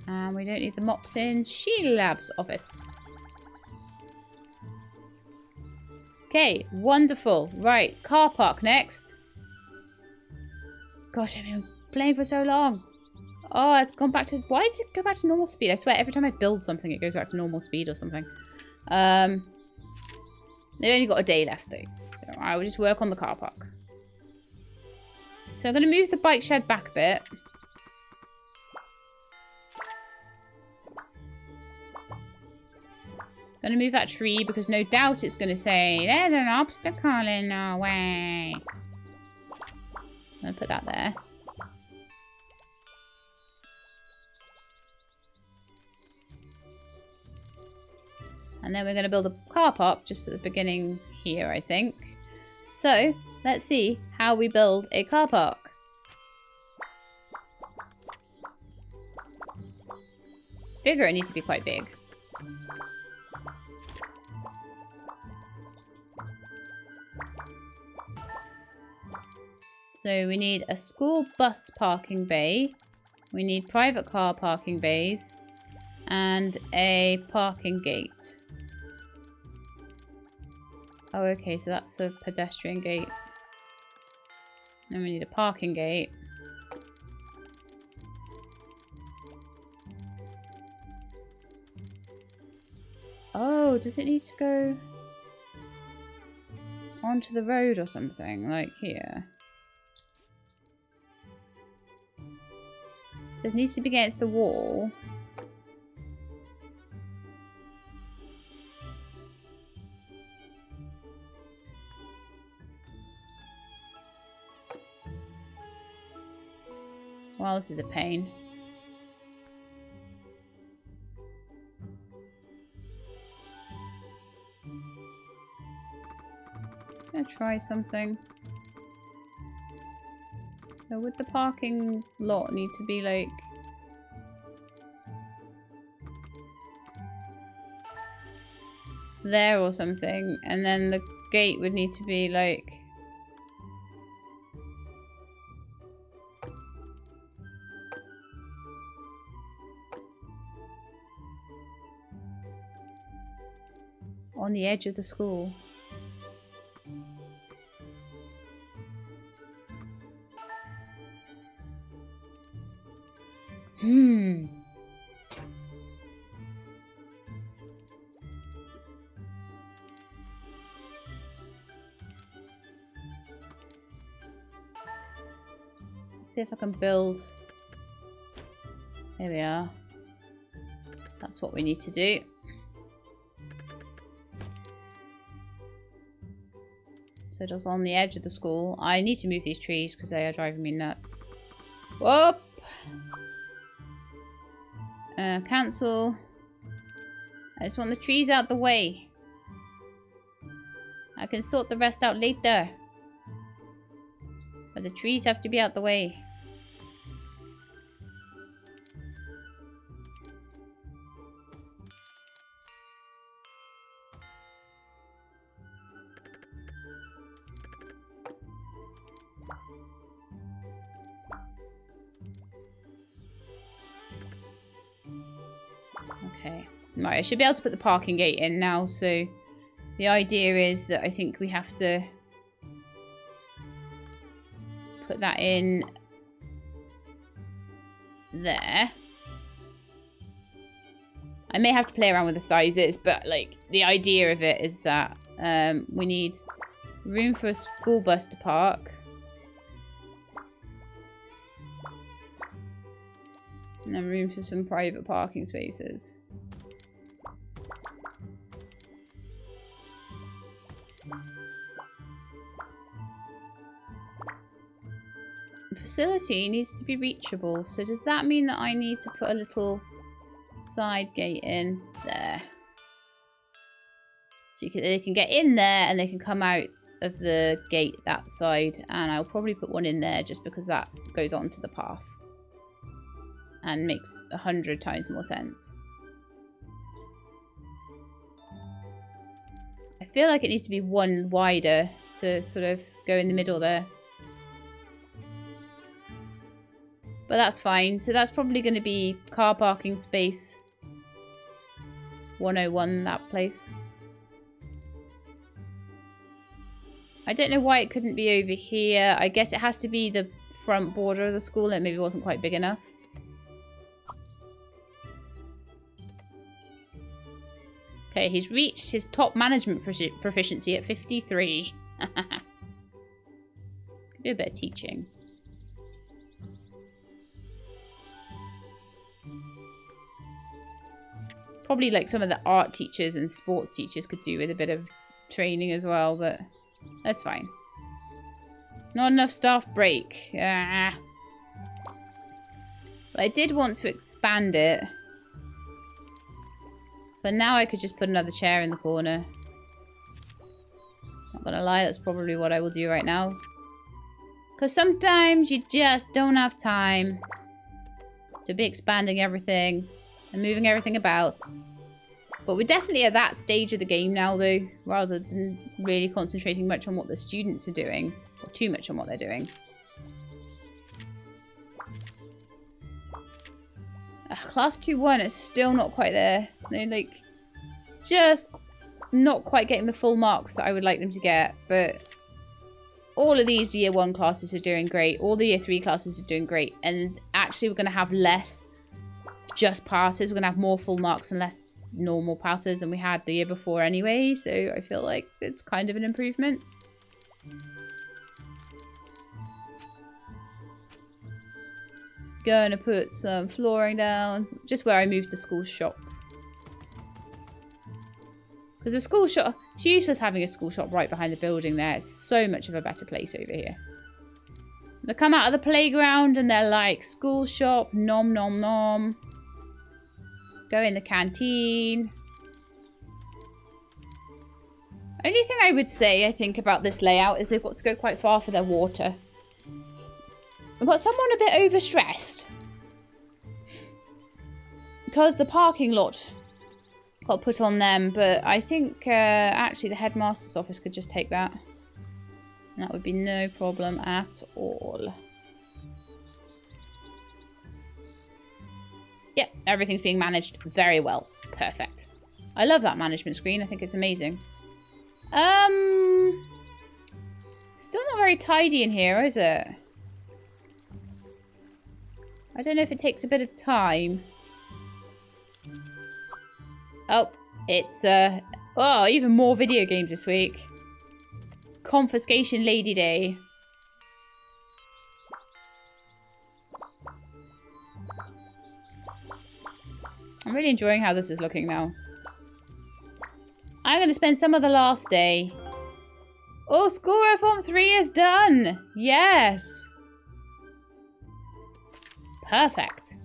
And we don't need the mops in She-Lab's office. Okay, wonderful. Right, car park next. Gosh, I've been playing for so long. Oh, it's gone back to... Why did it go back to normal speed? I swear, every time I build something, it goes back to normal speed or something. They've only got a day left, though. So I will just work on the car park. So I'm going to move the bike shed back a bit. Going to move that tree because no doubt it's going to say, there's an obstacle in our way. I'm going to put that there. And then we're going to build a car park just at the beginning here, I think. So, let's see how we build a car park. Bigger, it needs to be quite big. So we need a school bus parking bay. We need private car parking bays. And a parking gate. Oh, okay, so that's a pedestrian gate. Then we need a parking gate. Oh, does it need to go onto the road or something? Like here. This needs to be against the wall. Well, this is a pain. I'm gonna try something. So would the parking lot need to be like... there or something, and then the gate would need to be like... on the edge of the school. Let's see if I can build... Here we are. That's what we need to do. So just on the edge of the school. I need to move these trees because they are driving me nuts. Whoop! Cancel. I just want the trees out the way. I can sort the rest out later. But the trees have to be out the way. Okay. Right, I should be able to put the parking gate in now, so the idea is that I think we have to put that in there. I may have to play around with the sizes, but like the idea of it is that we need room for a school bus to park. And then room for some private parking spaces. The facility needs to be reachable. So does that mean that I need to put a little side gate in there? So they can get in there and they can come out of the gate that side. And I'll probably put one in there just because that goes onto the path. And makes 100 times more sense. I feel like it needs to be one wider to sort of go in the middle there. But that's fine. So that's probably going to be car parking space 101, that place. I don't know why it couldn't be over here. I guess it has to be the front border of the school. It maybe wasn't quite big enough. Okay, he's reached his top management proficiency at 53. Do a bit of teaching. Probably like some of the art teachers and sports teachers could do with a bit of training as well, but that's fine. Not enough staff break. Ah. But I did want to expand it. But now I could just put another chair in the corner. Not gonna lie, that's probably what I will do right now. Because sometimes you just don't have time to be expanding everything and moving everything about. But we're definitely at that stage of the game now, though, rather than really concentrating much on what the students are doing, or too much on what they're doing. Class 2-1 is still not quite there. They're like just not quite getting the full marks that I would like them to get, but all of these year 1 classes are doing great. All the year 3 classes are doing great. And actually we're going to have less just passes. We're going to have more full marks and less normal passes than we had the year before anyway. So I feel like it's kind of an improvement. Gonna put some flooring down just where I moved the school shop, because the school shop, it's useless having a school shop right behind the building there. It's so much of a better place over here. They come out of the playground and they're like, school shop, nom nom nom. Go in the canteen. Only thing I would say, I think, about this layout is they've got to go quite far for their water. I've got someone a bit overstressed because the parking lot got put on them, but I think actually the headmaster's office could just take that. And that would be no problem at all. Yep, everything's being managed very well. Perfect. I love that management screen. I think it's amazing. Still not very tidy in here, is it? I don't know if it takes a bit of time. Oh, it's, oh, even more video games this week. Confiscation Lady Day. I'm really enjoying how this is looking now. I'm going to spend some of the last day Oh, school reform 3 is done. Yes. Perfect.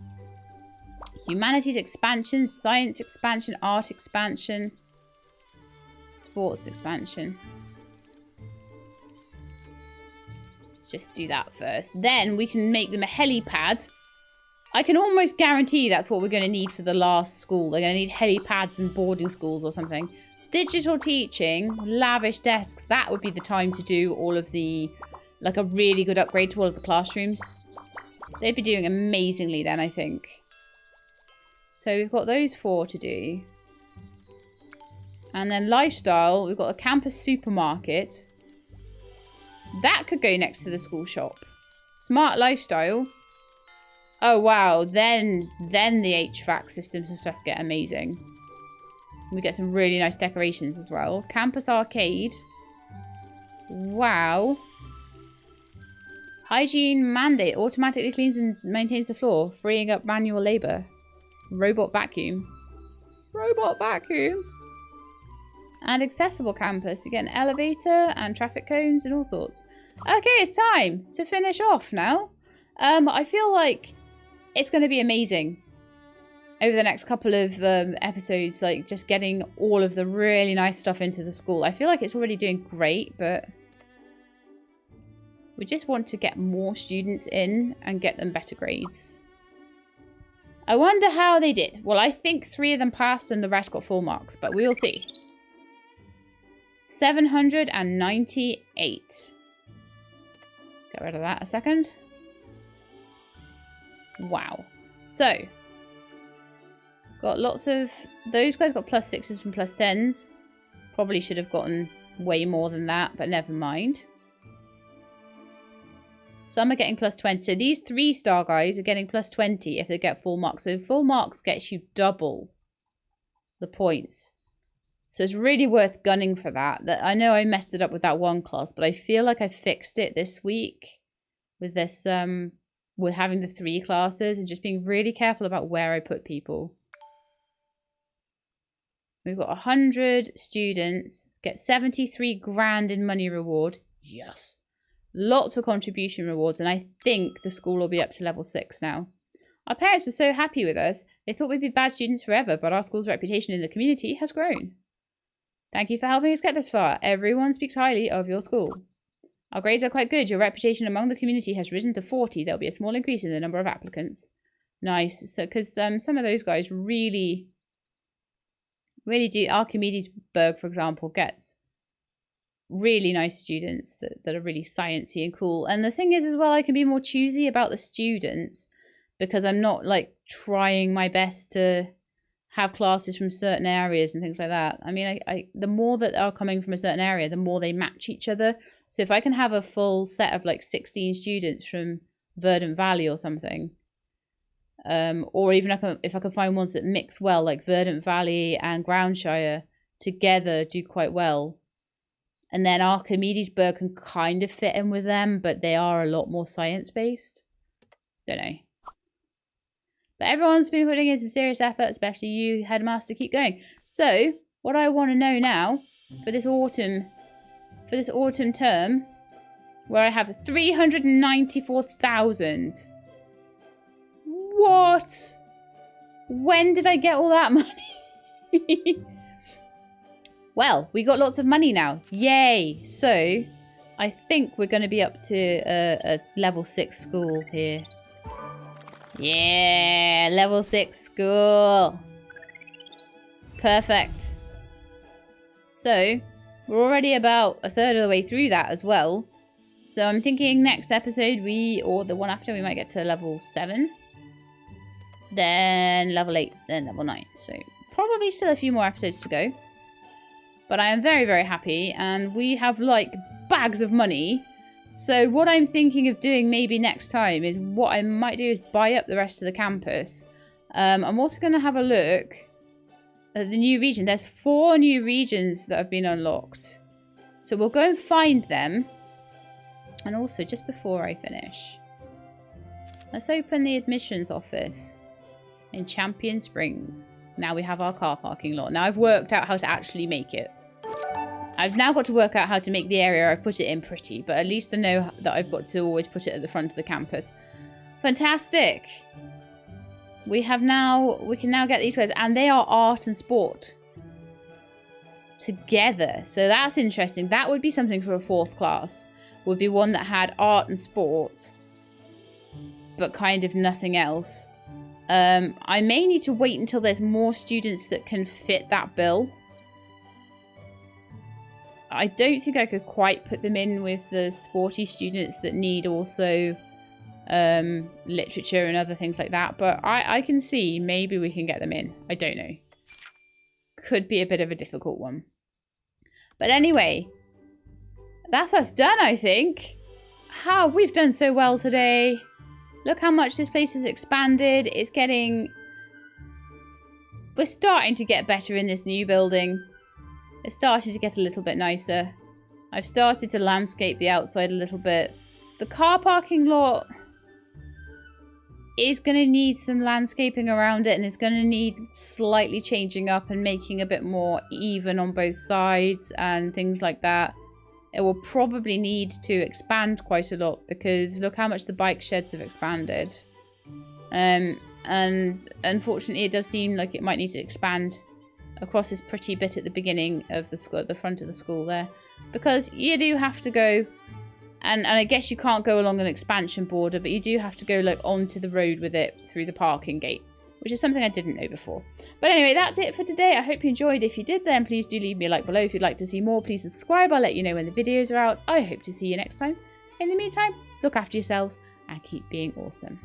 Humanities expansion, science expansion, art expansion, sports expansion. Let's just do that first. Then we can make them a helipad. I can almost guarantee that's what we're going to need for the last school. They're going to need helipads and boarding schools or something. Digital teaching, lavish desks. That would be the time to do all of the, like a really good upgrade to all of the classrooms. They'd be doing amazingly then, I think. So we've got those 4 to do. And then lifestyle, we've got a campus supermarket. That could go next to the school shop. Smart lifestyle. Oh, wow. Then the HVAC systems and stuff get amazing. We get some really nice decorations as well. Campus arcade. Wow. Hygiene mandate. Automatically cleans and maintains the floor, freeing up manual labor. Robot vacuum. Robot vacuum. And accessible campus. You get an elevator and traffic cones and all sorts. Okay, it's time to finish off now. I feel like it's going to be amazing over the next couple of episodes, like just getting all of the really nice stuff into the school. I feel like it's already doing great, but we just want to get more students in and get them better grades. I wonder how they did. Well, I think 3 of them passed and the rest got full marks, but we'll see. 798. Get rid of that a second. Wow. So, got lots of... Those guys got +6s and +10s. Probably should have gotten way more than that, but never mind. Some are getting +20. So these 3-star guys are getting +20 if they get full marks. So full marks gets you double the points. So it's really worth gunning for that. I know I messed it up with that one class, but I feel like I fixed it this week with this, with having the 3 classes and just being really careful about where I put people. We've got 100 students, get 73 grand in money reward. Yes. Lots of contribution rewards, and I think the school will be up to level 6 now. Our parents are so happy with us. They thought we'd be bad students forever, but our school's reputation in the community has grown. Thank you for helping us get this far. Everyone speaks highly of your school. Our grades are quite good. Your reputation among the community has risen to 40. There'll be a small increase in the number of applicants. Nice. So, because some of those guys really do. Archimedesburg, for example, gets really nice students that are really sciencey and cool. And the thing is as well, I can be more choosy about the students because I'm not like trying my best to have classes from certain areas and things like that. I mean, the more that are coming from a certain area, the more they match each other. So if I can have a full set of like 16 students from Verdant Valley or something, or even if I can find ones that mix well, like Verdant Valley and Groundshire together do quite well. And then Archimedesburg can kind of fit in with them, but they are a lot more science-based. Don't know. But everyone's been putting in some serious effort, especially you, Headmaster. Keep going. So, what I want to know now, for this autumn term, where I have 394,000. What? When did I get all that money? Well, we got lots of money now. Yay. So, I think we're going to be up to a level 6 school here. Yeah, level 6 school. Perfect. So, we're already about a third of the way through that as well. So, I'm thinking next episode or the one after, we might get to level 7. Then level 8, then level 9. So, probably still a few more episodes to go. But I am very, very happy, and we have, like, bags of money. So what I'm thinking of doing maybe next time is what I might do is buy up the rest of the campus. I'm also going to have a look at the new region. There's 4 new regions that have been unlocked. So we'll go and find them. And also, just before I finish, let's open the admissions office in Champion Springs. Now we have our car parking lot. Now I've worked out how to actually make it. I've now got to work out how to make the area I put it in pretty, but at least I know that I've got to always put it at the front of the campus. Fantastic. We can now get these guys, and they are art and sport together. So that's interesting. That would be something for a 4th class. Would be one that had art and sport, but kind of nothing else. I may need to wait until there's more students that can fit that bill. I don't think I could quite put them in with the sporty students that need also literature and other things like that. But I can see maybe we can get them in. I don't know. Could be a bit of a difficult one. But anyway, that's us done, I think. How we've done so well today. Look how much this place has expanded. It's getting... We're starting to get better in this new building. It's starting to get a little bit nicer. I've started to landscape the outside a little bit. The car parking lot is going to need some landscaping around it, and it's going to need slightly changing up and making a bit more even on both sides and things like that. It will probably need to expand quite a lot because look how much the bike sheds have expanded. And unfortunately it does seem like it might need to expand across this pretty bit at the beginning of the school, at the front of the school there. Because you do have to go, and I guess you can't go along an expansion border, but you do have to go like onto the road with it through the parking gate, which is something I didn't know before. But anyway, that's it for today. I hope you enjoyed. If you did, then please do leave me a like below. If you'd like to see more, please subscribe. I'll let you know when the videos are out. I hope to see you next time. In the meantime, look after yourselves and keep being awesome.